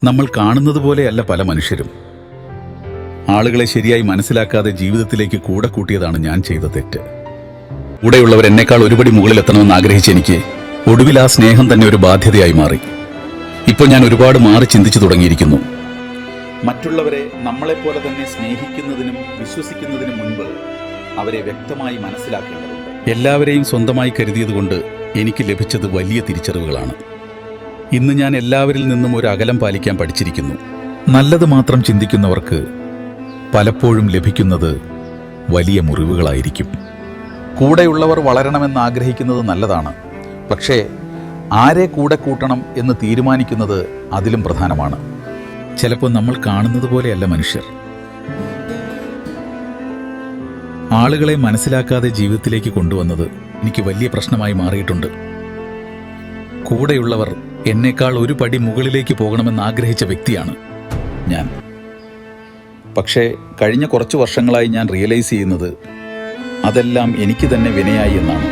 നമ്മൾ കാണുന്നത് പോലെയല്ല പല മനുഷ്യരും. ആളുകളെ ശരിയായി മനസ്സിലാക്കാതെ ജീവിതത്തിലേക്ക് കൂടെ കൂട്ടിയതാണ് ഞാൻ ചെയ്ത തെറ്റ്. കൂടെയുള്ളവർ എന്നെക്കാൾ ഒരുപടി മുകളിലെത്തണമെന്ന് ആഗ്രഹിച്ച എനിക്ക് ഒടുവിൽ ആ സ്നേഹം തന്നെ ഒരു ബാധ്യതയായി മാറി. ഇപ്പോൾ ഞാൻ ഒരുപാട് മാറി ചിന്തിച്ചു തുടങ്ങിയിരിക്കുന്നു. മറ്റുള്ളവരെ നമ്മളെപ്പോലെ തന്നെ സ്നേഹിക്കുന്നതിനും വിശ്വസിക്കുന്നതിനും മുൻപ് അവരെ വ്യക്തമായി മനസ്സിലാക്കേണ്ടതുണ്ട്. എല്ലാവരെയും സ്വന്തമായി കരുതിയതുകൊണ്ട് എനിക്ക് ലഭിച്ചത് വലിയ തിരിച്ചറിവുകളാണ്. ഇന്ന് ഞാൻ എല്ലാവരിൽ നിന്നും ഒരു അകലം പാലിക്കാൻ പഠിച്ചിരിക്കുന്നു. നല്ലത് മാത്രം ചിന്തിക്കുന്നവർക്ക് പലപ്പോഴും ലഭിക്കുന്നത് വലിയ മുറിവുകളായിരിക്കും. കൂടെയുള്ളവർ വളരണമെന്ന് ആഗ്രഹിക്കുന്നത് നല്ലതാണ്, പക്ഷേ ആരെ കൂടെ കൂട്ടണം എന്ന് തീരുമാനിക്കുന്നത് അതിലും പ്രധാനമാണ്. ചിലപ്പോൾ നമ്മൾ കാണുന്നത് പോലെയല്ല മനുഷ്യർ. ആളുകളെ മനസ്സിലാക്കാതെ ജീവിതത്തിലേക്ക് കൊണ്ടുവന്നത് എനിക്ക് വലിയ പ്രശ്നമായി മാറിയിട്ടുണ്ട്. കൂടെയുള്ളവർ എന്നേക്കാൾ ഒരു പടി മുകളിലേക്ക് പോകണമെന്ന് ആഗ്രഹിച്ച വ്യക്തിയാണ് ഞാൻ. പക്ഷേ കഴിഞ്ഞ കുറച്ച് വർഷങ്ങളായി ഞാൻ റിയലൈസ് ചെയ്യുന്നത് അതെല്ലാം എനിക്ക് തന്നെ വിനയായി എന്നാണ്.